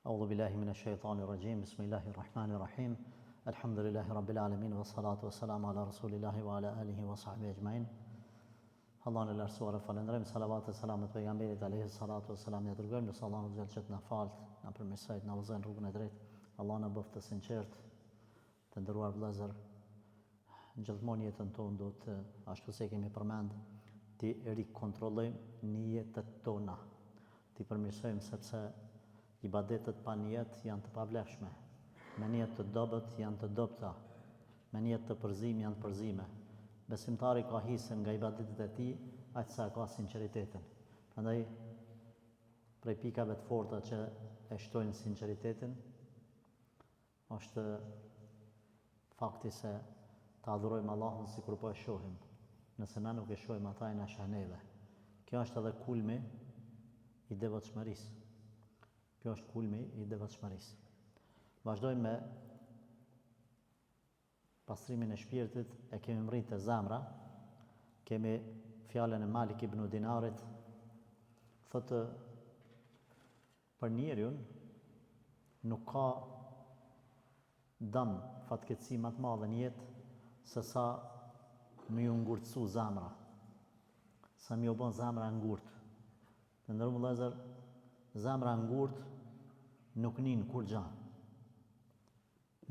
أعوذ بالله من الشيطان الرجيم بسم الله الرحمن الرحيم الحمد لله رب العالمين والصلاة والسلام على رسول الله وعلى آله وصحبه أجمعين. Allahun e lartësuar e falenderojmë, salavat e selamet pejgamberit alayhi salatu wassalam, ja dërgojmë nëse Allahu xhel që të na falt, na përmirësoj, na udhëzon rrugën e drejtë. Allah na bëft të sinqert, të nderuar vëllezër. Gjithmonë jetën tonë do të, ashtu se kemi përmend, ti rikontrollojmë niyetet tona. Ti përmirësojmë sepse ibadetet pa niyet janë të pavlefshme. Me niyet të dobët janë të dobta. Me niyet të përzim janë të përzime. Besimtari ka hisën nga ibadetet e tij, aq sa ka sinqeritetin. Prandaj prej pikave të forta që e shtojnë sinqeritetin është fakti se të adhurojmë Allahun sikur po e shohim. Nëse na nuk e shohim, ata e na shohin neve. Kjo është edhe kulmi i devotshmërisë. Kjo është kulmi i devotshmërisë. Vazhdojmë me pastrimin e shpirtit, e kemi mrit të zemra. Kemi fjalën e Malik ibn Dinarit, thotë për njeriun nuk ka dëm fatkeqësi më të madhe në jetë se sa më ju ngurtësu zemra, sa më ju bën zemra ngurtë. Të nderuar vëllezër, zemra ngurtë nuk nin kur gjë.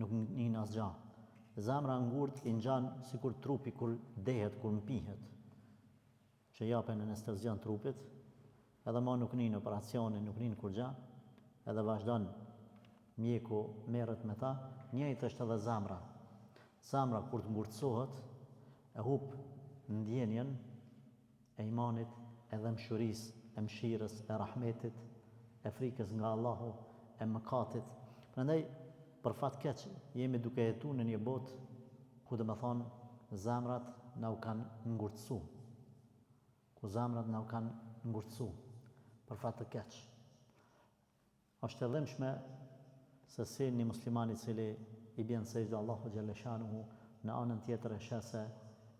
Nuk nin asgjë. Zemra ngurtë i ngjan sikur trupi kur dehet, kur mpihet, që japen anestezion trupit, edhe ma nuk nin operacioni, nuk nin kur gjë, edhe vazhdon mjeku merret me ta. Njëjtë është edhe zemra. Zemra kur të ngurtësohet, e hup ndjenjen e imanit, edhe mshurisë, e mëshirës, e rahmetit, e frikës nga Allahu, e mëkatit. Prandaj për fat keq jemi duke jetuar në një botë ku do të thonë zemrat na u kanë ngurtësu. Ku zemrat na u kanë ngurtësu për fat të keq. Është e dhëmshme se si një musliman i cili i bën sejdë Allahu xhalla shanuhu në anën tjetër e sheh se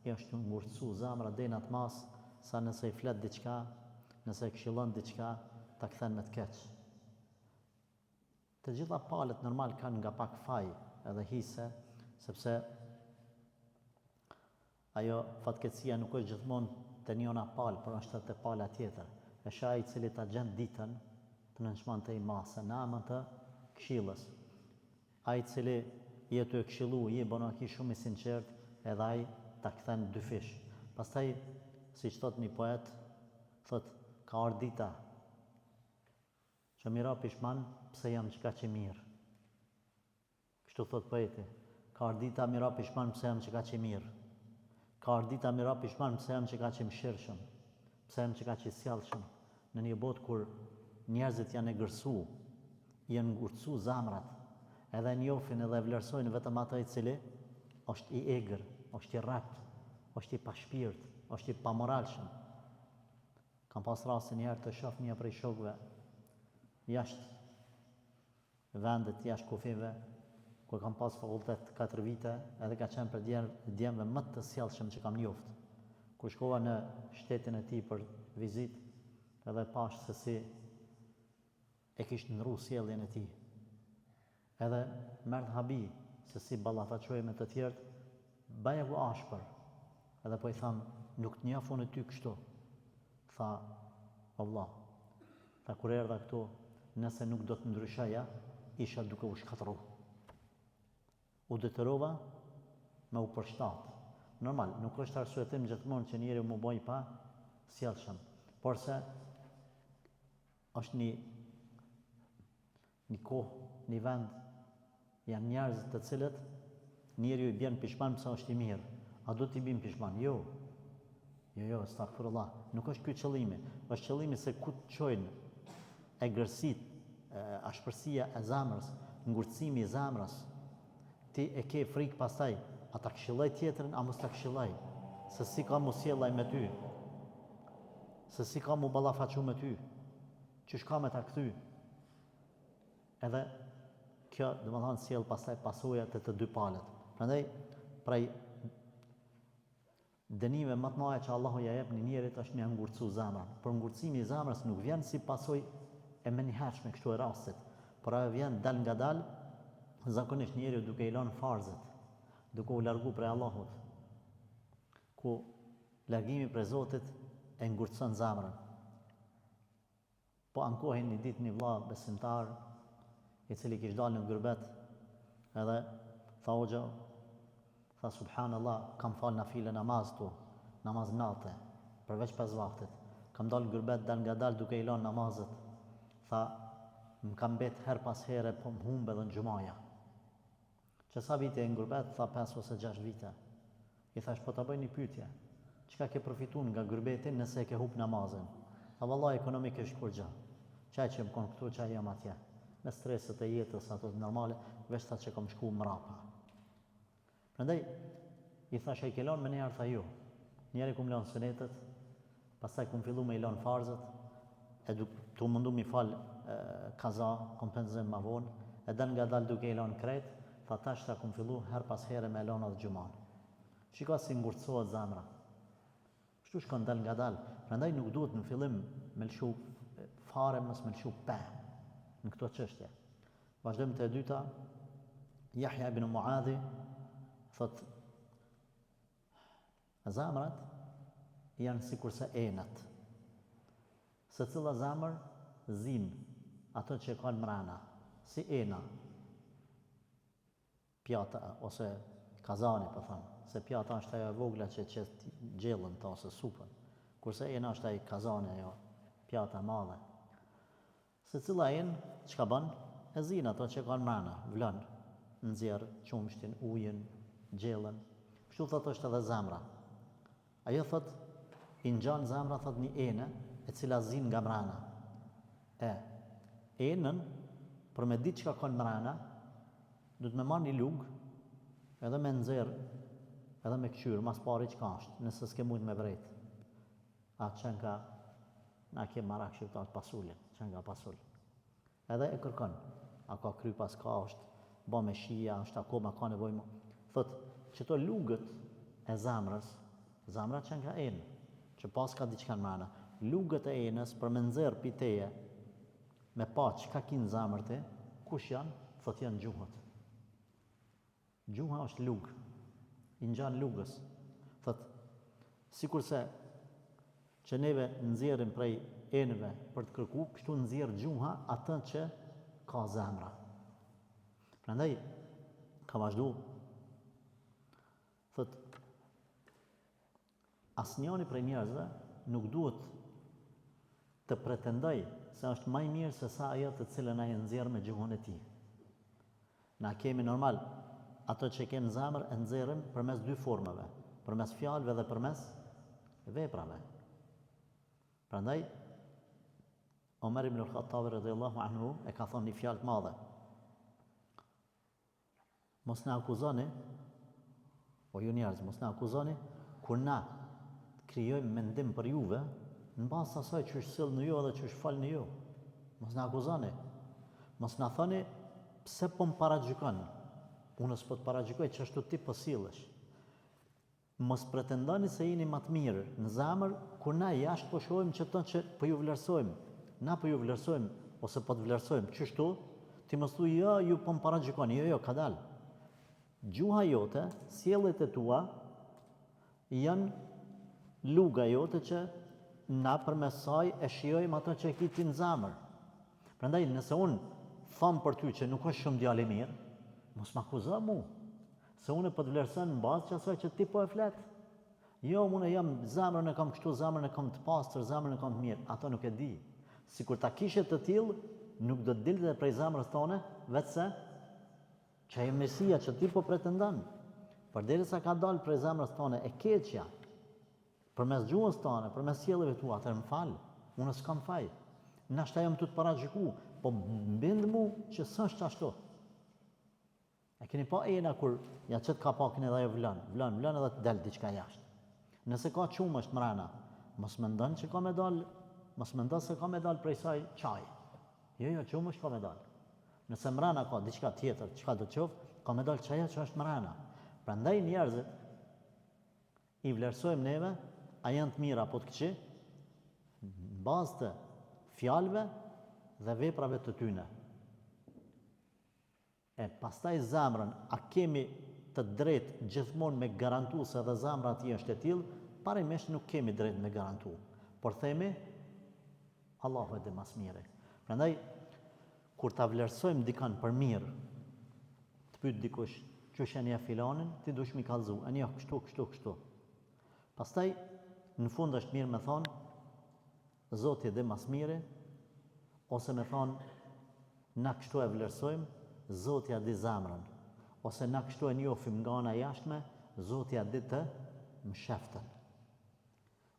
i është ngurtësu zemra deri në atë mas sa nëse i flet diçka, nëse e këshillon diçka, ta kthen me të keq. Të gjitha palët normal kanë nga pak faj edhe hise, sepse ajo fatkeqësia nuk është gjithmonë të njëna palë, por është të pala tjetër. Është ai i cili ta gjen ditën të nënçmon të i masë, në amën të këshillës. Ai i cili je të këshillu, je bëno aki shumë i sinqert, edhe ai ta kthen dy fish. Pastaj, siç thot një poet, thot ka ardhur dita që mira pishman pse jam çka që mirë. Kështu thot poeti. Ka ardhur dita mira pishman pse jam çka që mirë. Ka ardhur dita mira pishman pse jam çka që mëshirshëm. Pse jam çka që sjellshëm. Në një botë kur njerëzit janë e gërsu, janë ngurtësu zamrat, edhe njohin edhe vlerësojnë vetëm atë i cili është i egër, është i rrakt, është i pashpirt, është i pamoralshëm. Kam pas rastin një herë të shoh një prej shokëve jashtë vendet, jashtë kufive, ku kam pas fakultet 4 vite, edhe ka qenë për djemve më të sjellshëm që kam njoft. Kur shkova në shtetin e tij për vizitë, edhe pash se si e kishte ndrru sjelljen e tij. Edhe merr habi se si ballafaqoi me të tjerët, bajagu ashpër. Edhe po i tham, nuk të njeh unë ty kështu. Tha, Allah. Tha kur erdha këtu, nëse nuk do të ndryshoja, isha duke u shkatërru. U detyrova me u përshtat. Normal, nuk është arsyetim gjithmonë që njeriu mu bëj pa sjellshëm, por se është një kohë, një vend, janë njerëz të cilët njeriu i bën pishman pse është i mirë. A do t'i bën pishman? Jo. Jo, astaghfirullah. Nuk është ky qëllimi. Është qëllimi se ku të çojnë egërësit, ashpërsia e zemrës, ngurtësimi i zemrës. Ti e ke frikë pastaj, a ta këshilloj tjetrin, a mos ta këshilloj. Se si ka mu sjellaj me ty. Se si ka mu ballafaqu me ty. Qysh ka me ta kthy. Edhe kjo, do të thonë, sjell pastaj pasojat e të dy palët. Prandaj, prej dënime më të mëdha që Allahu ja jep në njerit është me ngurtësu zemrën. Por ngurtësimi i zemrës nuk vjen si pasojë e menjëhershme kështu e rastit, por ajo vjen dal nga dal, zakonisht njeriu duke i lënë farzet, duke u largu prej Allahut, ku largimi prej Zotit e ngurtëson zemrën. Po ankohen një ditë një vëlla besimtar, i cili kishte dalë në gurbet, edhe tha hoxha, tha subhanallah, kam falë nafile namaz tu, namaz natë, përveç 5 vaktit. Kam dalë në gurbet dal nga dal duke i lënë namazet. Tha, më kam bet her pas here, po më humbe dhe në gjumaja. Që sa vite e në gurbet, tha 5 ose 6 vite. I thash, po të bëj një pyetje. Çka ke përfituar nga gurbetin nëse e ke hup namazin? Tha, vallahi ekonomikisht kur gjë. Çaj që më konë këtu, çaj jam atje. Me streset e jetës, ato normale, veç ta që kam shku mrapa. Prandaj, i thash, e ke lënë me njerë, tha ju. Njeri kum lënë sunetet, pastaj kum fillu me i lënë farzët, e tu mundu mi falë kaza, kompenzim ma vonë, e dal nga dal duke i lënë krejt, tha tash ta kum fillu her pas here me lënë atë gjuman. Shiko si ngurtësohet zemra. Kështu shkon dal nga dal. Prandaj nuk duhet në fillim me lëshu fare, mos me lëshu pe në këto çështje. Vazhdojmë te e dyta. Yahya ibn Muadhi thot, zemrat janë sikurse enët. Se cila zemër zin ato që kanë mrena, si ena, pjata ose kazani, po thënë, se pjata është ajo e vogla që gjellën ta ose supën, kurse ena është ajo kazani, ajo pjata madhe. Se cila enë, çka bën? E zin ato që kanë mrena, vlën, nxjerr qumshtin, ujin, gjellën. Kështu thot është edhe zemra. Ajo thot, i ngjan zemra, thot një ene, e cila zin nga mrena. Enën, për me ditë çka kanë mrena, du të me marrë një lugë, edhe me nxerr, edhe me këqyrë, mas pari çka është, nëse s'ke mujt me vrejt. Atë që nga, na ke marak shqiptar pasullin, që nga pasull. Edhe e kërkon, a ka kry pas ka është, ba me shia, është akoma ka nevojë më. Thot, që to lugët e zemrës, zemra që nga enë, që pas ka diçka në mrena, lugët e enës për me nxerr piteje, me pa çka kinë zemrë ti, kush janë? Thot janë gjuhët. Gjuha është lugë, i ngjan lugës. Thot, sikurse që neve nxjerrim prej enëve për të kërku, kështu nxjerr gjuha atë që ka zemra. Prandaj, ka vazhdu, thot, asnjëri prej njerëzve nuk duhet të pretendoj se është më i mirë se sa ajo të cilën ai nxjerr me gjuhën e tij. Na kemi normal ato që kemi në zemër e nxjerrim përmes dy formave, përmes fjalëve dhe përmes veprave. Prandaj Omer ibn al-Khattab radhiyallahu anhu e ka thonë një fjalë të madhe. Mos na akuzoni, o ju njerëz, mos na akuzoni kur na krijojmë mendim për juve, në bazë të asaj që është sill në ju edhe që është fal në ju. Mos na akuzoni. Mos na thoni pse po më paragjykon. Unë s'po të paragjykoj që ashtu ti po sillesh. Mos pretendoni se jeni më të mirë në zemër kur na jashtë po shohim që të që po ju vlerësojmë. Na po ju vlerësojmë ose po të vlerësojmë çështu, ti mos thuaj jo, ju po më paragjykoni. Jo, ka dal. Gjuha jote, sjelljet e tua janë luga jote që na përmes saj e shijojmë ato që e ke ti në zemër. Prandaj nëse unë them për ty që nuk është shumë djalë i mirë, mos më akuzo mua. Se unë po të vlerësoj në bazë që asaj që ti po e flet. Jo, unë jam zemrën e kam kështu, zemrën e kam të pastër, zemrën e kam të mirë. Ato nuk e di. Sikur ta kishe të tillë, nuk do të dilte prej zemrës tone, vetëse që ajo mesia që ti po pretendon. Përderisa ka dalë prej zemrës tone e keqja, përmes gjuhës tone, përmes sjelljes tua, atë më fal. Unë s'kam faj. Nashta jam të paragjyku, po mbind mu që s'është ashtu. E keni pa ena kur ja çet ka pakin edhe ajo vlon edhe të del diçka jashtë. Nëse ka qumë është mrena, mos mendon që ka me dal, mos mendon se ka me dal prej saj çaj. Jo, qumë është ka me dal. Nëse mrena ka diçka tjetër, çka do të qoftë, ka me dal çaja që është mrena. Prandaj njerëzit i vlerësojmë neve, a janë të mira apo të këqij, në bazë të fjalëve dhe veprave të tyre. E pastaj zemrën, a kemi të drejtë gjithmonë me garantu se edhe zemra ati është e tillë, parimisht nuk kemi drejtë me garantu. Por themi, Allahu e di mas miri. Prandaj, kur ta vlerësojmë dikan për mirë, të pyet dikush, qysh e nje filanin, ti dush mi kallëzu, e nje kështu. Pastaj, në fund është mirë me thonë, Zoti e di mas miri, ose me thonë, na kështu e vlerësojmë, Zoti ja di zemrën, ose na kështu e njohim nga ana jashtme, Zoti ja di të msheftën.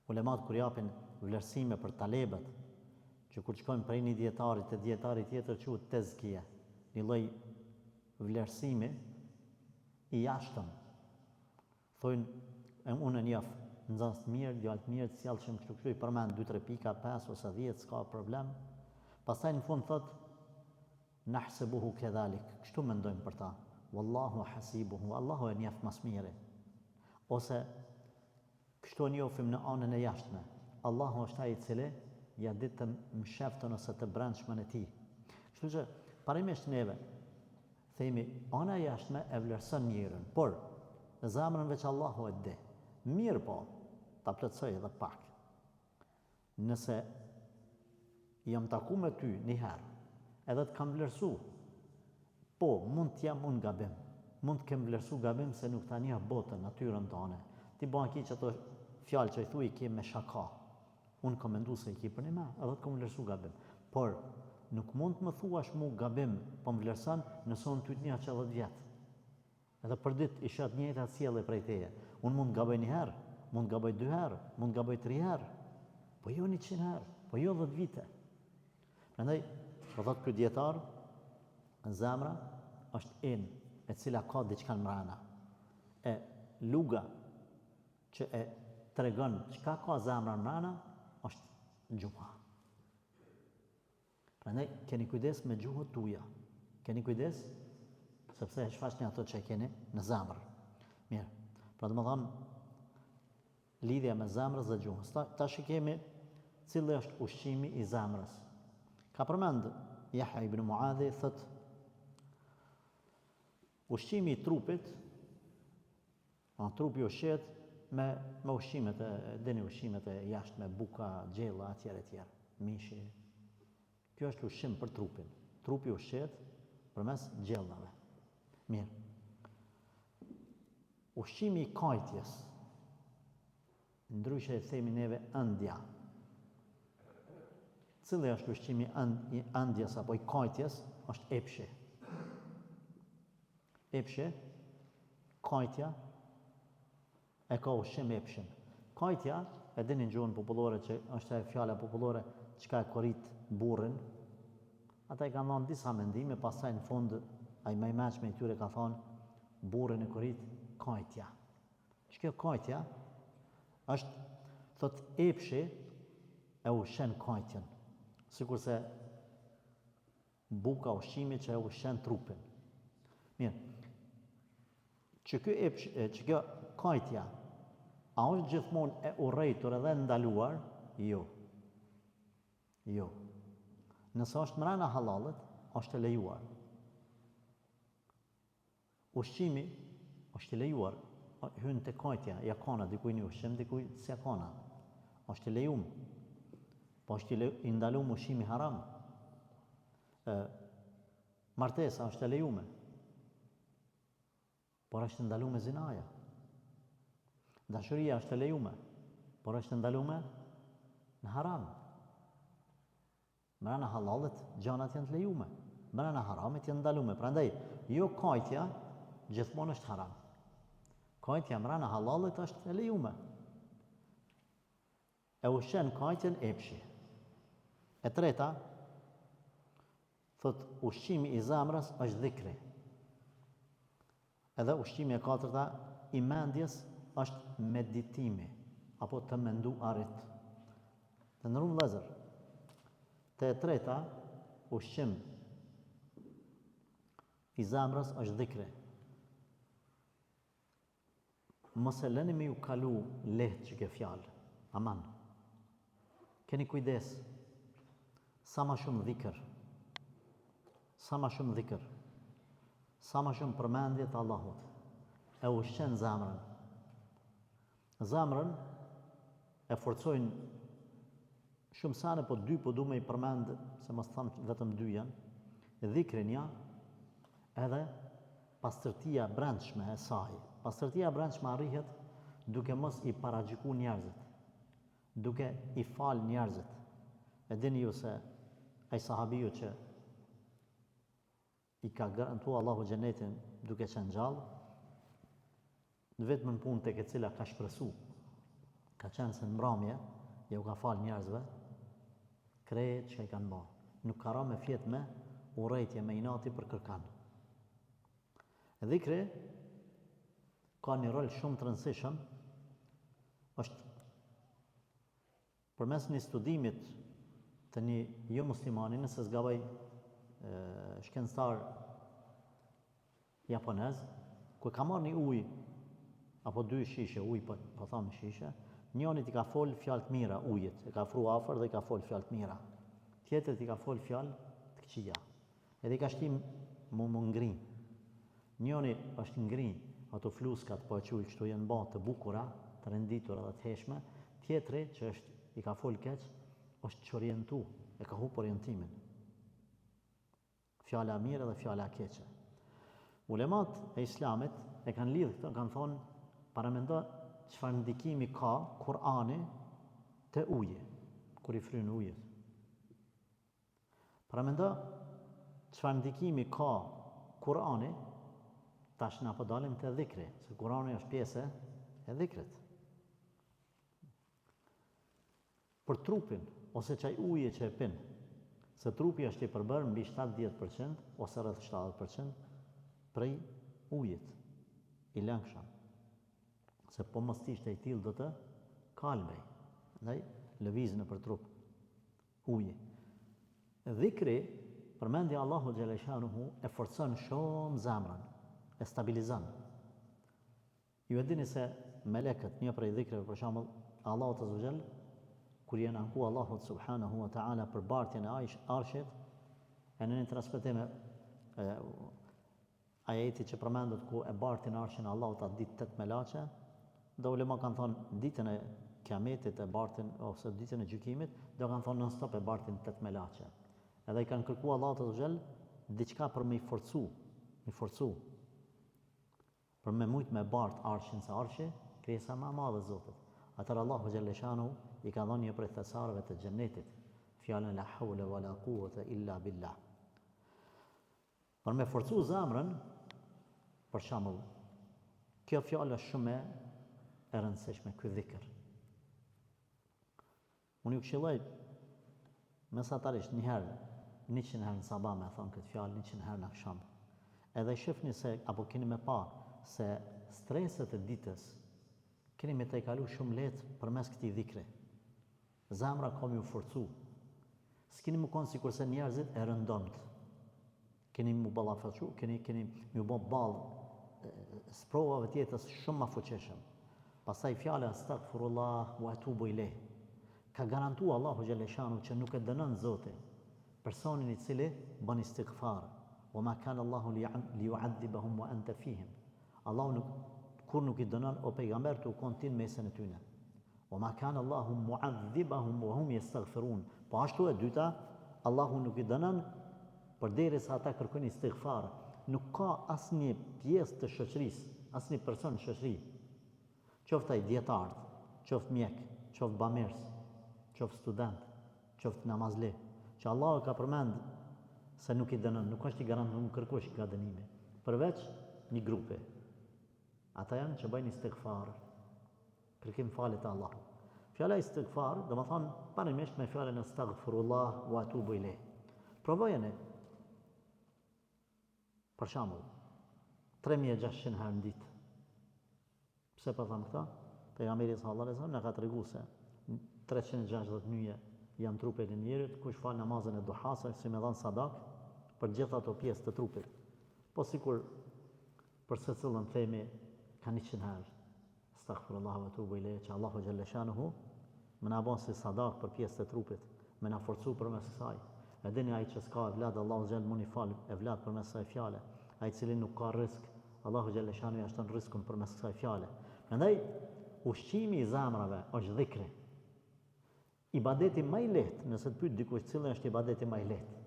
Ulemat kur japin vlerësime për talebët, që kur shkojnë prej një dietarit te dietari tjetër quhet tezkia, një lloj vlerësimi i jashtëm. Thojnë, unë e njoh nxënës të mirë, djalë të mirë, të sjellshëm kështu i përmend 2-3 pika, 5 ose 10, s'ka problem. Pastaj në fund thotë nahsebuhu kedhalik, kështu mendojmë për ta. Wallahu hasibuhu, Allahu e njeh mas miri. Ose kështu njohim në anën e jashtme. Allahu është ai i cili ja di të msheftën ose të brendshmën e tij. Kështu që parimisht neve themi ana e jashtme e vlerëson njeriun, por zemrën veç Allahu e di. Mirë po, ta plotësoj edhe pak. Nëse jam taku me ty një herë, edhe të kam vlerësu, po, mund t'jam unë gabim, mund t'kem vlerësu gabim se nuk ta njeh botën, natyrën tane. Ti ban ki që ato fjalë që i thuj i ke me shaka, unë kam mendu se i ki për një me, edhe t'kam vlerësu gabim. Por, nuk mund të më thuash mu gabim, po më vlerësan, nëse unë ty t'nja që 10 vjetë. Edhe për ditë i shat njëjtë atë sjellje prej teje. Unë mund gaboj një herë, mund gaboj 2 herë, mund gaboj 3 herë, po jo 100 herë, po jo 10 vite. Prandaj, po thotë ky dietar, zemra është enë e cila ka diçka mbrana. E luga që e tregon çka ka zemra mbrana është gjuha. Prandaj keni kujdes me gjuhën tuaja. Keni kujdes sepse e shfaqni ato që keni në zemër. Mirë. Pra do të thonë lidhja me zemrës dhe gjuhës. Tash kemi cili është ushqimi i zemrës. Ka përmend Yahya ibn Muadhi thot ushqimi i trupit, trupi ushqet me ushqimet e jashtme, buka, gjella, etj. Mishi. Kjo është ushqim për trupin. Trupi ushqet përmes gjellave. Mirë. Ushqimi i kajtjes, ndryshe e themi neve ëndja. Cili është ushqimi i ëndjes apo i kajtjes? Është epshi. Epshi, kajtja, e ka ushqim epshin. Kajtja, e dini në gjuhën popullore që është e fjala popullore që ka e korit burrin. Ata i kanë dhënë disa mendime, pastaj në fund ai më i mëshme i tyre ka thonë burrin e korit kajtja. Kjo kajtja është, thot epshi e ushqen kajtjen, sikurse buka ushqimi që e ushqen trupin. Mirë. Që kjo kajtja a është gjithmonë e urrejtur edhe ndaluar? Jo. Jo. Nëse është mrena halalet, është e lejuar. Ushqimi është i lejuar, hyn te kajtja, ja kana dikujt një ushqim, dikujt s'ja kana. Është i lejuar. Po është i ndaluar ushqimi haram. Martesa është e lejuar. Por është ndaluar zinaja. Dashuria është e lejuar, por është ndaluar në haram. Mrena halalet gjanat janë të lejuar. Mrena haramit janë ndaluar. Prandaj, jo kajtja gjithmonë është haram. Kajtja mrena halalet është e lejuar. E ushqen kajtjen epshi. E treta, thot ushqimi i zemrës është dhikri. Edhe ushqimi e katërta i mendjes është meditimi, apo të mendu arit. Të ndërruar vëllezër, te e treta, ushqim i zemrës është dhikri. Mos e lëni me ju kalu lehtë që ke fjalë. Aman. Keni kujdes. Sa ma shumë dhikr. Sa ma shumë dhikr. sa më shumë përmendje të Allahut, e ushqen zemrën. Zemrën e forcojnë shumë sane, po dy po du me i përmend, se mos tham vetëm dy janë, dhikrin ja, edhe pastërtia brendshme e saj. Pastërtia brendshme arrihet duke mos i paragjyku njerëzit, duke i fal njerëzit. E dini ju se ai sahabiju që i ka garantuar Allahu xhenetin duke qenë gjallë, vetëm në punë tek e cila ka shpresu, ka qenë se në mbrëmje, ja u ka fal njerëzve, krejt që i kanë bërë. Nuk ka ra me fjet me urrejtje, me inati për kërkan. Dhikri ka një rol shumë të rëndësishëm, është përmes një studimit të një jo muslimani, nëse zgaboj shkencëtar japonez, ku ka marrë një ujë apo dy shishe ujë, po thamë shishe, njëri i ka fol fjalë të mira ujit, e ka afru afër dhe i ka fol fjalë të mira. Tjetrit i ka fol fjalë të këqija. Edhe i ka shtim mu ngri. Njëri është ngri, ato fluskat po e quaj kështu janë bërë të bukura, të renditura dhe të heshme, tjetri që është i ka fol keq, është çorientu, e ka hup orientimin. Fjala mirë dhe fjala keqe. Ulemat e Islamit e kanë lidhë këto, kanë thonë, paramendo çfarë ndikimi ka Kur'ani te uji, kur i fryn ujit. Paramendo çfarë ndikimi ka Kur'ani, tash na po dalim te dhikri, se Kur'ani është pjesë e dhikrit. Për trupin, ose çaj uji që e pin, se trupi është i përbërë mbi 70% ose rreth 70% prej ujit, i lëngshëm. Se po mos ishte i tillë do të kalbej, ndaj lëvizën për trup, uji. Dhikri, përmendja Allahu xhaleshanuhu e forcon shumë zemrën, e stabilizon. Ju e dini se melekët, një prej dhikreve për shembull, Allahu Azza wa Jall, kur janë anku Allahut subhanahu wa ta'ala për bartjen e arshit, e në një transmetim ajeti që përmendet ku e bartin arshin Allahut atë ditë 8 melaçe, dhe ulema kanë thonë ditën e kiametit e bartin, ose ditën e gjykimit, do kanë thonë non stop e bartin 8 melaçe. Edhe i kanë kërkuar Allahut Azza wa Jall diçka për me i forcu, për me mujt me bart arshin, se arshi krijesa më e madhe e Zotit. Atëherë Allahu xhaleshanu i ka dhënë një prej thesarëve të xhennetit, fjalën la hawla wala quwwata illa billah. Për me forcu zemrën, për shembull, kjo fjalë është shumë e rëndësishme, ky dhikr. Unë ju këshilloj mesatarisht një herë, 100 herë në sabah me thonë këtë fjalë, 100 herë në akşam. Edhe shifni se, apo keni me pa, se streset e ditës keni me të i kalu shumë letë përmes këtij dhikri. Zemra ka më u forcu. S'keni më konë sikurse njerëzit e rëndomt. Keni më ballafaqu, keni më bë ballë sprovave të jetës shumë më fuqishëm. Pastaj fjala astaghfirullah wa atubu ileh. Ka garantuar Allahu xhaleshanu që nuk e dënon Zoti personin i cili bën istighfar. Wa ma kana Allahu liyu'adhibahum wa anta fihim. Allahu kur nuk i dënon o pejgamber të u kontin mesën e tyne. Wa ma kana Allahu mu'adhibahum wa hum yastaghfirun. Po ashtu e dyta, Allahu nuk i dënon përderisa ata kërkojnë istighfar. Nuk ka asnjë pjesë të shoqërisë, asnjë person në shoqëri, qoftë ai dietar, qoftë mjek, qoftë bamirës, qoftë student, qoftë namazli, që Allahu ka përmend se nuk i dënon, nuk është i garantuar kërkosh nga dënimi, përveç një grupi. Ata janë që bëjnë istighfar, kërkim falje të Allahut. Fjala istighfar, do të thonë parimisht me fjalën astaghfirullah wa atubu ileh. Provojeni. Për shembull, 3600 herë në ditë. Pse po them këtë? Pejgamberi sallallahu alajhi wasallam na ka treguar se 360 nyje janë trupet e njerit, kush fal namazën e duhas, si me dhan sadak për gjithë ato pjesë të trupit. Po sikur për secilën themi ka 100 herë. Astaghfirullah wa atubu ileh, që Allahu xhaleshanuhu më na bën si sadak për pjesë të trupit, më na forcu përmes kësaj. E dini ai që s'ka evlad, Allahu xhall mund i fal evlad përmes kësaj fjale. ai cili nuk ka risk, Allahu xhalla shanu ja shton riskun përmes kësaj fjale. Prandaj ushqimi I zemrave është dhikri. Ibadeti më I lehtë, nëse të pyet dikush cili është ibadeti më I lehtë,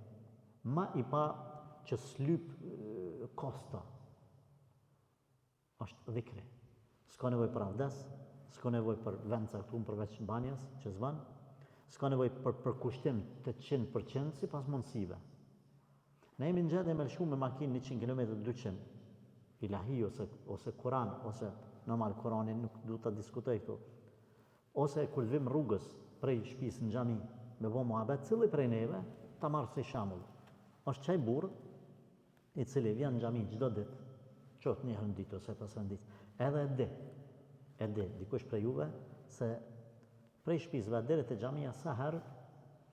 më I pa që s'lyp kosta, është dhikri. S'ka nevojë për avdes, s'ka nevojë për vend caktuar përveç banjas që s'ban, s'ka nevojë për përkushtim të 100% sipas mundësive. Ne jemi në gjendje me lëshu me makinë 100 km 200, ilahi ose Kur'an, ose normal Kur'anin nuk du ta diskutoj këtu. Ose kur vim rrugës prej shtëpisë në xhami me bë muhabet, cili prej neve ta marr si shembull. Është çaj burr I cili vjen në xhami çdo ditë, qoftë një herë në ditë ose pas herë në ditë, edhe e di dikush prej juve se prej shtëpisë deri te xhamia sa herë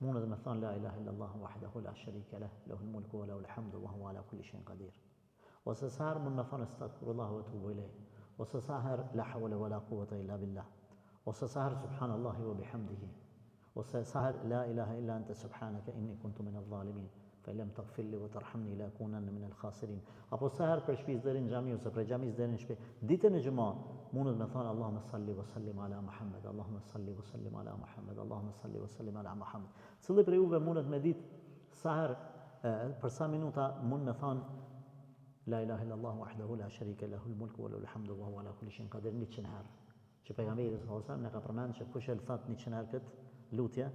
mundet me thonë la ilaha illallah wahdahu la sharika lah, lahul mulku wa lahul hamdu wa huwa ala kulli shay'in qadir. Ose sa herë mund me thonë astaghfirullah wa atubu ilayh. Ose sa herë la hawla wa la quwwata illa billah. Ose sa herë subhanallahi wa bihamdihi. Ose sa herë la ilaha illa anta subhanaka inni kuntu minadh dhalimin. Fa lam taghfir li wa tarhamni la akunanna minal khasirin. Apo sa herë për shtëpisë deri në xhami ose për xhamis deri në shtëpi. Ditën e xumë mundet me thonë Allahumma salli wa sallim ala Muhammad, Allahumma salli wa sallim ala Muhammad, Allahumma salli wa sallim ala Muhammad. Cili prej juve mundet me ditë sa herë për sa minuta mund me thonë la ilaha illallah wahdahu la sharika lahul mulku wa lahul hamdu wa huwa ala kulli shay'in qadir 100 herë. Që pejgamberi sallallahu alajhi wasallam ne ka përmendur se kush e thot 100 herë këtë lutje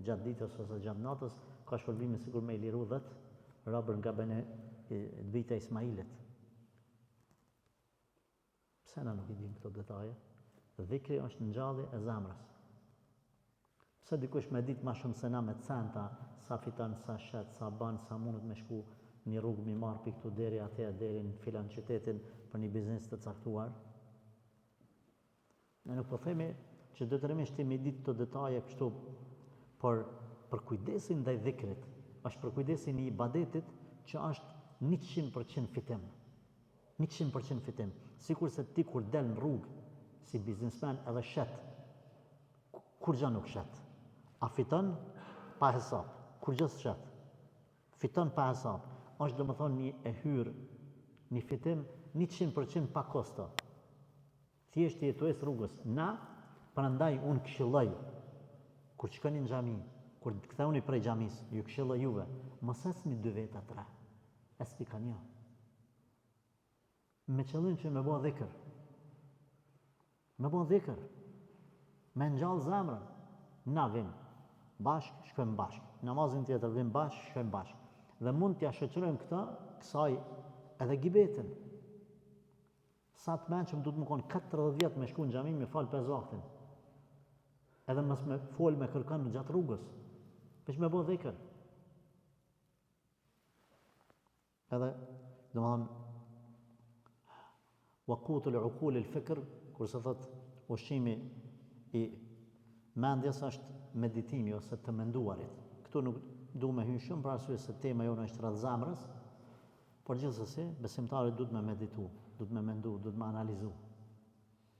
gjatë ditës ose gjatë natës ka shpërbime sikur me I liru 10 robër nga bene vita Ismailit. Pse na nuk I dim këto detaje? Dhikri është ngjallje e zemrës. Pse dikush me ditë ma shumë se na me centa, sa fiton, sa shet, sa ban, sa mundet me shku një rrugë mi marr pi këtu deri atje, deri në filan qytetin për një biznes të caktuar. Ne nuk po themi që detyrimisht ti me ditë këto detaje kështu, por për kujdesin ndaj dhikrit, është për kujdesin I ibadetit që është 100% fitim. 100% fitim. Sikur se ti kur del në rrugë si biznesmen edhe shet, kur gjë nuk shet. A fiton pa hesab, kur gjë s'shet. Fiton pa hesab. Është domethënë një e hyrë, një fitim 100% pa kosto. Thjesht jetues rrugës. Na, prandaj unë këshilloj kur shkoni në xhami, kur ktheuni prej xhamis, ju këshilloj juve, mos esni 2 veta 3. Esni kanë jo. Me qëllim që me bëj dhikr. Me bëj dhikr. Me ngjall zemrën. Na vim bashk, shkojmë bashk. Namazin tjetër vim bashk, shkojmë bashk. Dhe mund t'ja shoqërojmë këta kësaj edhe gibetin. Sa të mençëm du të më konë 40 vjetë me shku në xhami me fal 5 vaktin. Edhe mos me fol me kërkan në gjatë rrugës. Veç me bëj dhikr. Edhe domethënë waqutul uqul al-fikr, kurse thot ushqimi I mendjes është meditimi ose të menduarit. Këtu nuk du me hynë shumë për arsye se tema jonë është rreth zemrës, por gjithsesi besimtari duhet me meditu, duhet me mendu, duhet me analizu.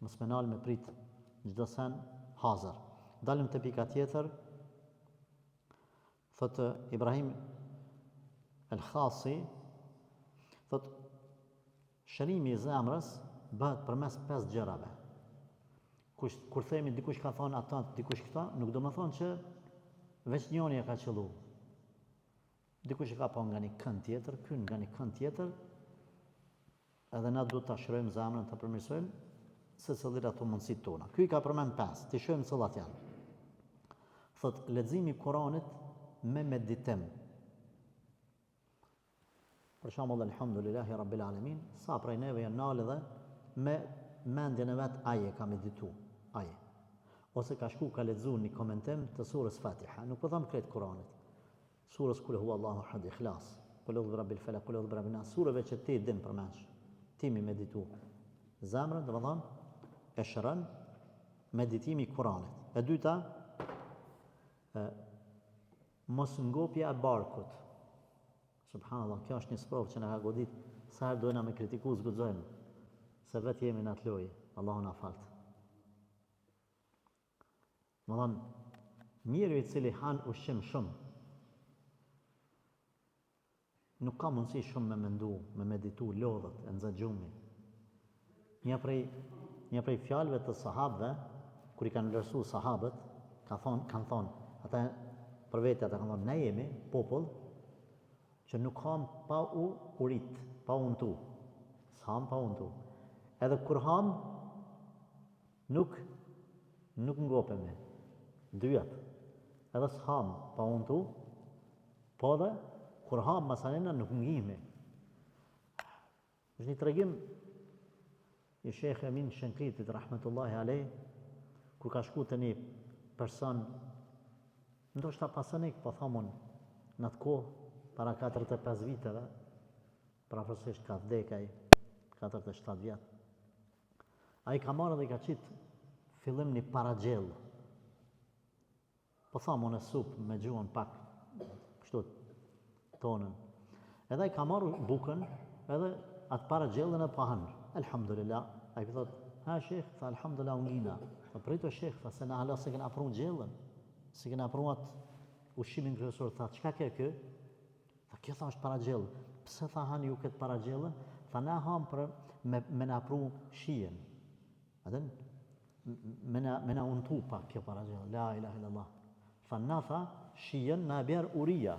Mos me nal me prit çdo sen hazër. Dalim te pika tjetër. Thot Ibrahim el-Khasi, thot shërimi I zemrës bëhet përmes 5 gjërave. Kur themi dikush ka thonë ata, dikush këta, nuk do më thonë që veç njoni e ka qëllu. Dikush e ka pa nga një kënd tjetër, kyn nga një kënd tjetër, edhe na duhet ta shrojmë zemrën, ta përmirësojmë, se cilat ato mundësit tona. Ky I ka përmend 5, ti shohim cilat janë. Thot leximi I Kuranit me meditim. Për shembull elhamdulillahi rabbil alamin, sa prej neve janë nalë dhe me mendjen e vet aje ka meditu, aje. Ose ka shku ka lexu një komentim të surës Fatiha, nuk po them krejt Kuranit. Surës Kul huwallahu ahad, Ikhlas, Kul a'udhu birabbil falaq, Kul a'udhu birabbin nas, surëve që ti din përmendsh. Ti mi meditu. Zemrën, domethënë, e shëron meditimi I Kuranit. E dyta, mos ngopja e barkut. Subhanallah, kjo është një sprovë që na ka godit, sa herë dojna me kritiku zguxojmë, se vetë jemi në atë lojë, Allahu na falt. Domethënë, njeriu I cili han ushqim shumë, nuk ka mundësi shumë me mendu, me meditu lodhët e nëzë gjumi. Një prej fjalëve të sahabëve, kur i kanë vlerësu sahabët, kanë thonë, ata për vete ata kanë thonë, ne jemi popull që nuk ham pa u urit, pa untu. S'ham pa untu. Edhe kur ham, nuk ngopemi. Dyjat. Edhe s'ham pa untu, po dhe kur ham masanena nuk ngihemi. Është një tregim i Shekhe Emin Shenkritit, rahmetullahi alej, kur ka shku të një person, ndoshta pasanik, po thamun, në atë kohë, para 45 viteve, prafërsisht ka vdekaj, 47 vjetë. A i ka marrë dhe i ka qitë fillim një paragjell. Po thamun e supë me gjuhën pak, kështu tonën. Edhe i ka marrë bukën, edhe atë paragjellën e pahanë. Elhamdulillah, a i thot, ha shekh, tha elhamdulillah ungina. Tha prito shekh, tha se na hala se kena pru gjellën, se kena pru atë ushimin kryesor. Tha, qka ke kë? Tha, kjo tha është paragjellë. Pse tha hanë ju këtë paragjellën? Tha, na hamë për me na pru shijen. Adën, me na untu pak kjo paragjellë. La ilaha illallah. Tha, na tha, shijen na bjerë uria.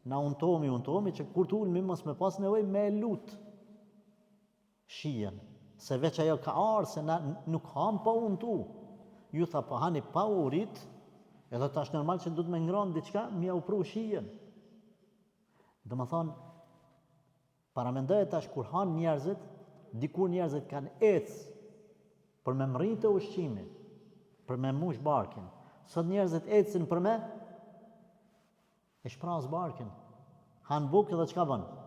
Na untomi, që kur t'ulmi mos me pas nevoj me lutë shijen. Se veç ajo ka arë, se na nuk hamë pa untu. Ju tha, pa hani pa urit, edhe tash normal që du të me ngronë diqka, mja u pru shijen. Dhe më thonë, paramendoj tash kur hanë njerëzit, dikur njerëzit kanë ecë për me mritë të ushqimi, për me mush barkin. Sot njerëzit ecën për me e shpras barkin. Hanë bukë dhe qka bënë?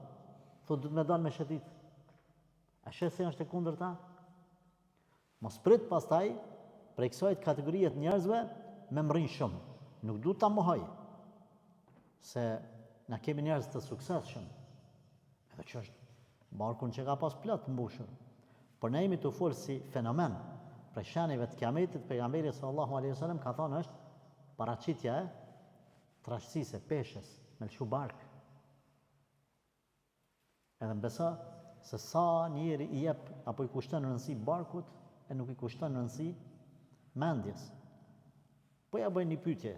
Thot, du të me danë me shetit. A shetë se është e kundër ta? Mos prit pastaj, prej kësajt kategorijet njerëzve, me mrinë shumë. Nuk du ta mohoj. Se na kemi njerëz të suksesshëm. Edhe që është barkun që ka pas plot mbushur. Por ne jemi të folë si fenomen. Prej shenjave të kiametit, pejgamberi sallallahu alaihi wasallam ka thonë është paraqitja e trashësisë, peshës, me lëshu bark. Edhe mbesa se sa njeri i jep apo i kushton rëndësi barkut e nuk i kushton rëndësi mendjes. Po ja bëj një pyetje.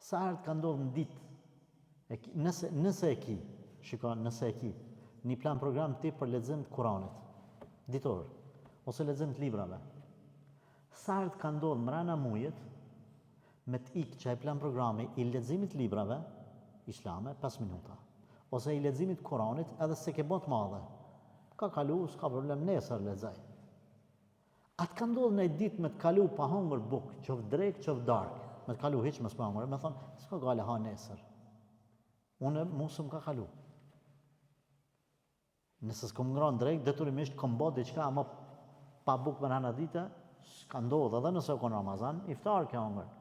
Sa herë ka ndodhur në ditë, nëse e ki, shikon, nëse e ki, një plan program ti për lexim të Kuranit, ditor, ose lexim të librave. Sa herë ka ndodhur mrena mujit me të ikë që ai plan programi i leximit të librave islame 5 minuta, ose i leximit të Kuranit edhe se ke bot madhe. Ka kalu, s'ka problem, nesër lexoj. Atë ka ndodhur në ditë me të kalu pa hongër bukë, qoftë drek, qoftë darkë, me të kalu hiç mos pa hongër, me thonë, s'ka gale ha nesër. Unë musëm ka kalu. Nëse s'kom ngronë drejt, detyrimisht kom bot diçka, ama pa bukë me nëna dite, s'ka ndodhë, edhe nëse kon Ramazan, iftar ke hongër.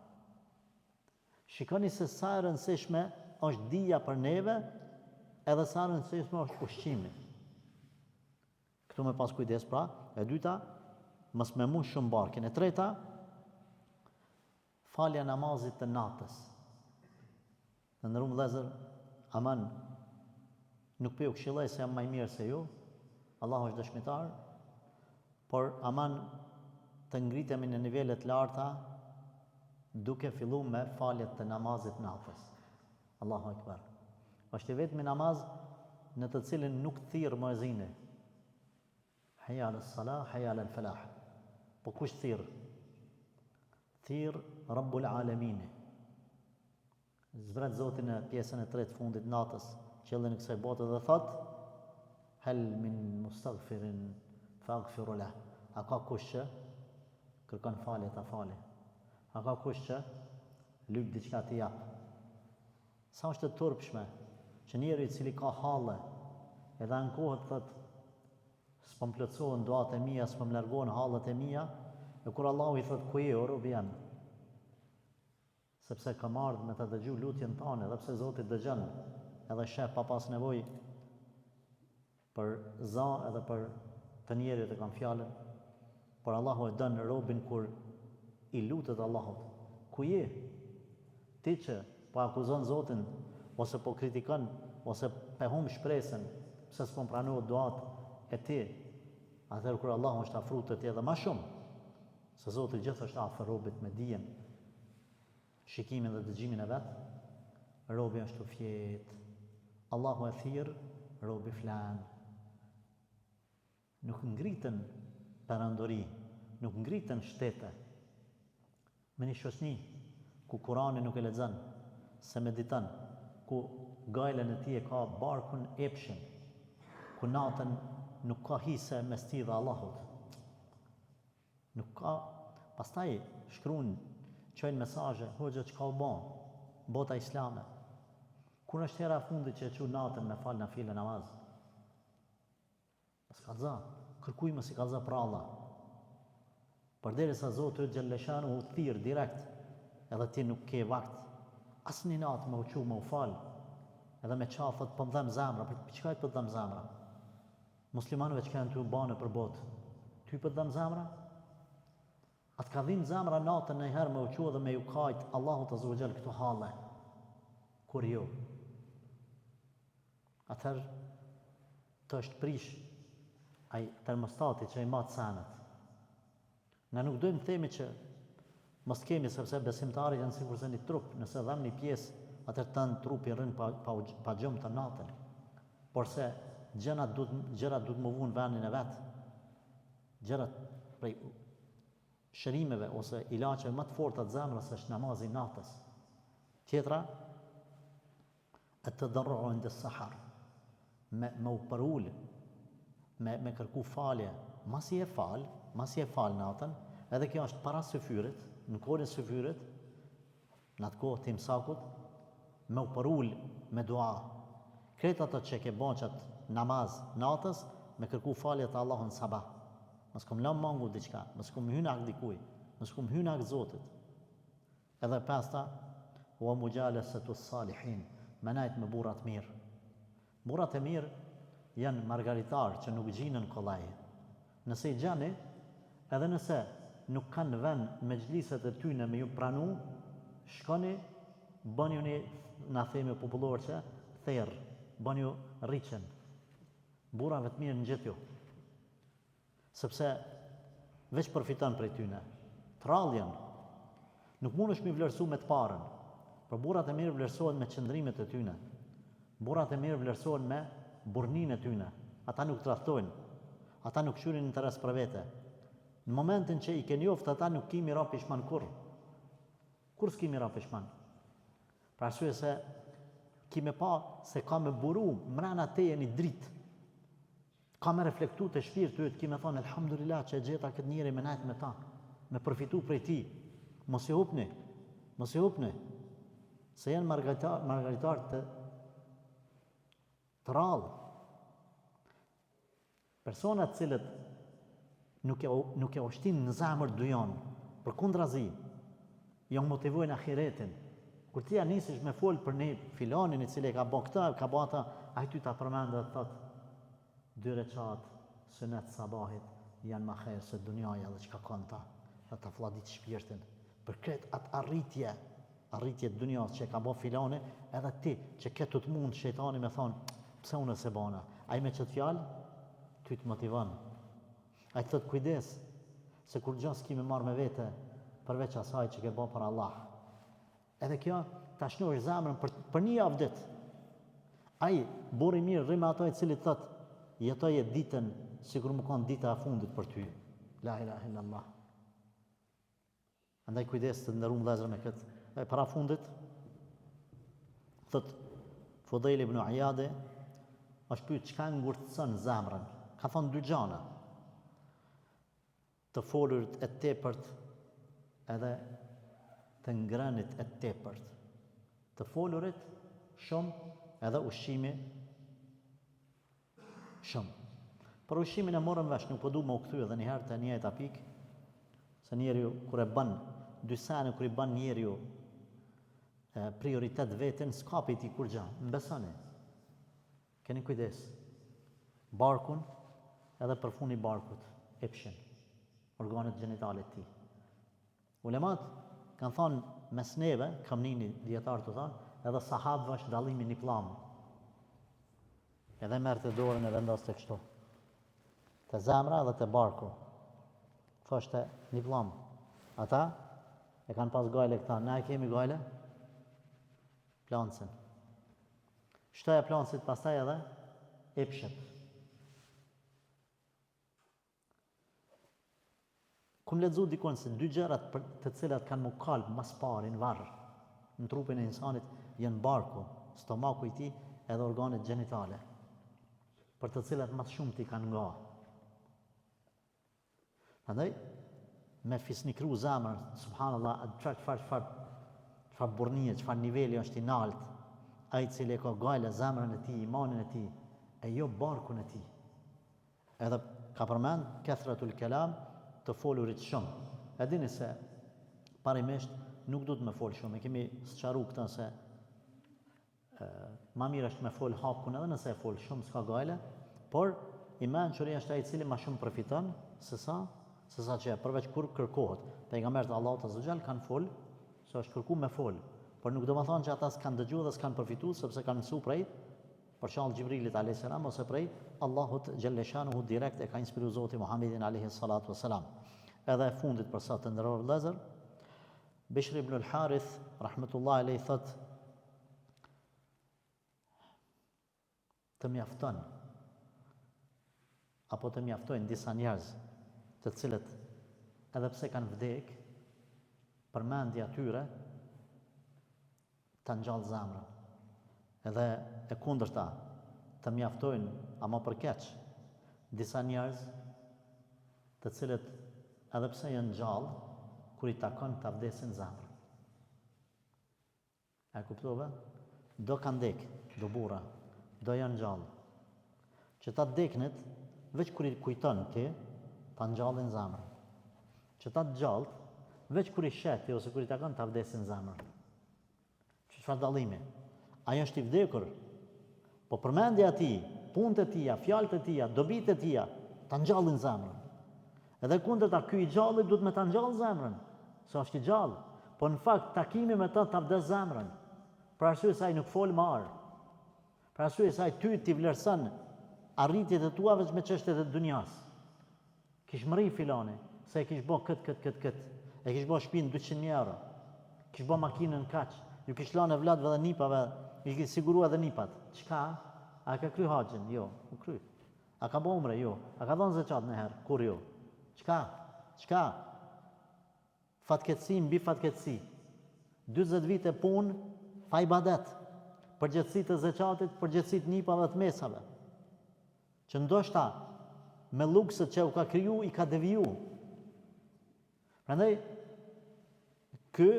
Shikoni se sa e rëndësishme është dija për neve, edhe sa rëndësishme është ushqimi. Këtu me pas kujdes pra, e dyta, mos me mush shumë barkin. E treta, falja namazit të natës. Në ndërum vëllezër, aman, nuk për ju këshilloj se jam maj mirë se ju, Allah është dëshmitar, por aman të ngritemi në nivellet larta, duke fillu me faljet të namazit natës. Allahu Akbar. Është i vetmi namaz në të cilin nuk thirr muezini. Hayya al-salah, hayya al-falah. Po kush thirr? Thirr Rabbul Alamin. Zbret Zoti në pjesën e tretë fundit natës, qëllin e kësaj bote dhe thot: Hal min mustaghfirin faghfiru lah. A ka kush që kërkon falje ta fali? A ka kush që lyp diçka të jap? Sa është e turpshme që njeri i cili ka halle, edhe ankohet thot s'pëm plotësohen duat e mia, s'pëm largohen hallet e mia, e kur Allahu i thot ku je o rob jam, sepse kam ardhur me ta dëgju lutjen tane, edhe pse Zoti dëgjon, edhe sheh pa pas nevojë për za edhe për të njerit e kam fjalën, por Allahu e don robin kur i lutet Allahut. Ku je? Ti që po akuzon Zotin, ose po kritikon, ose pe hum shpresën, pse s'po pranohet duat e ti, atëherë kur Allahu është afru të ti edhe ma shumë, se Zoti gjithë është afër robit me dijen, shikimin dhe dëgjimin e vet, robi është u fjet. Allahu e thirr, robi flan. Nuk ngritën perandori, nuk ngritën shtete. Me një shoqni ku Kurani nuk e lexon, se mediton, ku gajlen e tij e ka barkun epshin, ku natën nuk ka hise mes tij dhe Allahut. Nuk ka, pastaj shkruan, çojnë mesazhe, hoxha çka u bë, bota islame. Kur është hera fundit që e çu natën me fal nafile namaz? Mos kallza, kërkuj mos i kallza për Allah. Përderisa Zoti xhalleshanu u thirr direkt, edhe ti nuk ke vakt, asnjë natë me u çu me u fal, edhe me qafët po mdhem zemra, për çka po mdhem zemra? Muslimanëve që kanë të bane për botë, ty po mdhem zemra? Atë ka dhimbë zemra natën në herë me u çu dhe me ju kajt Allahut azza wa jall këto halle. Kur jo. Atëherë të është prish ai termostati që i matë senet. Ne nuk dojmë themi që mos kemi, sepse besimtarët janë sikur se një trup, nëse dham një pjesë, atëherë tënë trupi rrin pa gjumë të natën. Por se gjërat duhet më vunë vendin e vetë. Gjërat prej shërimeve ose ilaçeve më të forta të zemrës është namazi natës. Tjetra, e të dërrojnë dhe sahar, me u përull, me kërku falje, masi e fal natën, edhe kjo është para syfyrit, në kohën e syfyrit, në atë kohë të imsakut, me u përull me dua. Kretë ato që ke bonqat namaz natës, me kërku falje të Allahun sabah. Mos kom lëmë mangu diqka, mos kom hyna ak dikuj, mos kom hyna ak Zotit. Edhe pasta, wa mujalesetu salihin, me najt me burrat mirë. Burrat e mirë janë margaritarë që nuk gjinën kollaj. Nëse i gjani, edhe nëse nuk kanë vend me gjliset e tyne me ju pranu, shkoni, bënju një, na themi popullor që, therë, bënju rriqen. Burrave të mirë në gjithju. Sepse veç përfiton prej tyne. Tralljen. Nuk mund është mi vlerësu me të parën, por burrat e mirë vlerësohen me qëndrimet e tyne. Burrat e mirë vlerësohen me burrnin e tyne. Ata nuk tradhtojnë. Ata nuk shyrin interes për vete. Në momentin që i ke njoft ata nuk kimi ra pishman kur. Kur s'kimi ra pishman? Pra arsye se kime pa se ka me buru mrena teje një dritë. Ka me reflektu të shpirtu e të kime thonë, elhamdulillah që e gjeta këtë njëri me najtë me ta, me përfitu prej ti. Mos i hupni, se janë margaritar të rallë. Personat cilët nuk e ushtin në zemër dujon, për kundrazi, janë motivojnë ahiretin. Kur ti nisish me folë për një filanin i cili ka bo këta, ka bo ata, a i ty ta përmendë dhe thotë, 2 reqat sunet sabahit janë ma kherë se dunjaja dhe që ka konë ta, dhe ta fladit shpirtin. Për këtë atë arritje të dunjas që ka bo filani, edhe ti që këtë të mund shejtani me thonë, pse unë e se bana? A i me qëtë fjalë, ty të motivon. A i të thëtë kujdes, se kur gjësë ki me marrë me vete, përveç asaj që ke bo për Allah. Edhe kjo, ta shnosh zemrën për një javë ditë. A i, buri mirë, rime ato i cili thëtë, jetoje ditën, sikur më kanë dita e fundit për ty. La ilaha illallah. Andaj kujdes të ndërum vëllezër me këtë. E para fundit, thot Fudejl ibn Iyade, është pyet çka ngurtëson zemrën. Ka thonë 2 gjëra. Të folurit e tepërt edhe të ngrënit e tepërt. Të folurit shumë edhe ushqimi shumë. Për ushqimin e morëm vesh, nuk po du më u kthy edhe një herë të njëjta pikë, se njeriu kur e bën dy sene, kur i bën njeriu prioritet veten, s'ka për ti kur gjë. Mbesoni. Keni kujdes. Barkun edhe përfuni barkut, epshin, organet gjenitale të tij. Ulemat kanë thonë mes neve, kam nini dietar të thonë, edhe sahabëve është dallimi një plam. Edhe merë të dorën e vendos të kështu. Të zemra dhe të barku. Thoshte një vëllai. Ata e kanë pas gajle këta. Ne kemi gajle? Plancën. Shtoja plancit pastaj edhe epshet. Kum lexu dikon se dy gjërat të cilat kanë mu kalb mas pari në varr në trupin e insanit janë barku, stomaku i tij edhe organet gjenitale, për të cilat mas shumë ti kanë nga. Prandaj me fisnikru zemrën, subhanallah, çfarë burnie, çfarë niveli është i lartë, ai i cili ka gajle zemrën e tij, imanin e tij, e jo barkun e tij. Edhe ka përmend kathratul kalam, të folurit shumë. E dini se parimisht nuk du të me fol shumë. E kemi sqaru këta se ma mirë është me fol hapkun edhe nëse e fol shumë s'ka gajle, por i mençuri është ai i cili ma shumë përfiton se sa që përveç kur kërkohet. Pejgamberët e Allahut azza xal kanë fol, se është kërku me fol, por nuk do të thonë që ata s'kanë dëgjuar dhe s'kanë përfituar sepse kanë mësuar prej për shembull Xhibrilit alayhis salam ose prej Allahut xhelle shanuhu direkt e ka inspiruar Zoti Muhammedin alayhi salatu wassalam. Edhe e fundit për sa të nderuar vëllezër, Bishr ibn al-Harith rahmetullahi alayhi thot të mjafton apo të mjaftojnë disa njerëz të cilët edhe pse kanë vdek, përmendja tyre të ngjall zemrën. Edhe e kundërta të mjaftojnë ama për keq disa njerëz të cilët edhe pse janë gjallë, kur i takon të vdesin zemrën. E kuptove? Do kanë dek, do burra, do janë gjallë. Që ta deknit, veç kur i kujton ti, ta ngjallin zemrën. Që ta gjallët, veç kur i sheti ose kur i takon të vdesin zemrën. Çfarë dallimi? Ajo është i vdekur, po përmendja e tij, punët e tija, fjalët e tija, dobitë e tija, ta ngjallin zemrën. Edhe kundërta, ky i gjallë duhet me ta ngjall zemrën, se është i gjallë, po në fakt takimi me ta vdes zemrën. Për arsye se ai nuk fol më ar. Për arsye se ai ty ti vlerëson arritjet e tua vetëm me çështjet e dunjas. Kish mri filani, se e kish bë kët. E kish bë shtëpinë 200.000 euro. Kish bë makinën kaq. Ju kish lanë vlatëve dhe nipave, i kish siguruar edhe nipat. Çka? A ka kry haxhin? Jo, nuk kry. A ka bë umre? Jo. A ka dhënë zeqat në herë? Kur jo? Çka? Fatkeqësi mbi fatkeqësi. 40 vite punë, pa ibadet. Përgjegjësitë të zeqatit, përgjegjësitë nipave të mesave. Që ndoshta me lukset që u ka kriju, i ka deviju. Prandaj, ky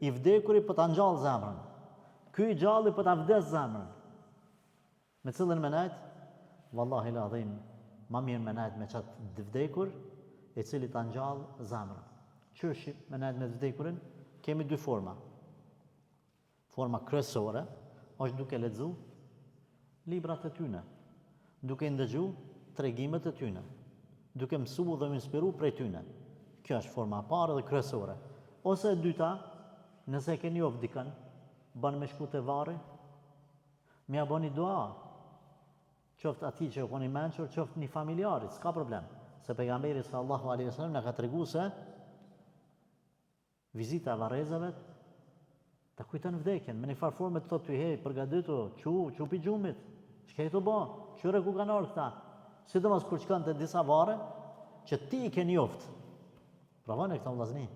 i vdekuri për ta ngjall zemrën. Ky i gjalli për ta vdes zemrën. Me cilën menajt, vallahi l'adhim, ma mirë menajt me qatë vdekur, e cili ta ngjall zemrën. Qysh menajt me vdekurin? Kemi dy forma. Forma kryesore është duke lexu librat e tyne, duke ndëgju tregimet e tyne, duke mësu dhe inspiru prej tyne. Kjo është forma e parë dhe kryesore. Ose e dyta, nëse keni njoft dikën, bën me shku te varri, m'ia bëni dua. Qoftë atij që u koni mençur, qoftë një familjarit, s'ka problem. Se pejgamberi sallallahu alaihi wasallam na ka treguar se vizita e varrezave ta kujton vdekjen. Me një farë forme të thotë ty, hey, përgatitu, çu pi xhumit. Ç'ke të bë? Qyre ku kanë orë këta? Sidomos kur shkon te disa varre që ti i ke njoft. Provoni këta vllazni.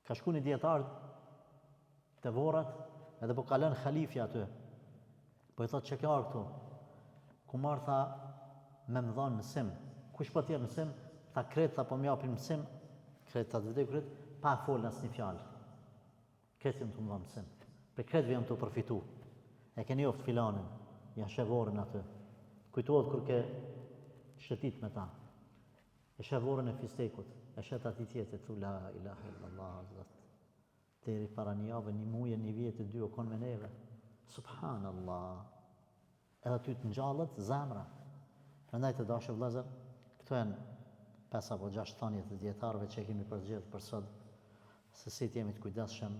Ka shku një dietar te vorrat, edhe po kalon halifja aty. Po i thotë që kjo këtu. Ku marr tha me më dhon mësim. Kush po tjetër mësim? Tha kret tha po më japin mësim, kret ta vdekurit, pa fol asnjë fjalë. Kretin të më dhon mësim. Për kretve jam të përfitu. E keni njoft filanin, ja shevorën aty. Kujtohet kur ke shëtit me ta. E shevorën e fistekut, e shet ati tjetër, thu la ilaha illallah, zot. Deri para një javë, një muje, një vjetë, dy o konë me neve. Subhanallah. Edhe ty të ngjallët zemra. Prandaj të dashur vëllezër, këto janë 5 apo 6 thënie të dietarëve që kemi përgjithë për sot, se si të jemi të kujdesshëm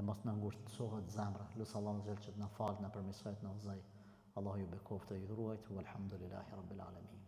e mos na ngurtësohet zemra. Lutë Allahun xhel që të na falë, na përmirësoj, të na udhëzoj. Allahu ju bekoftë, ju ruajt. Walhamdulillahi rabbil alamin.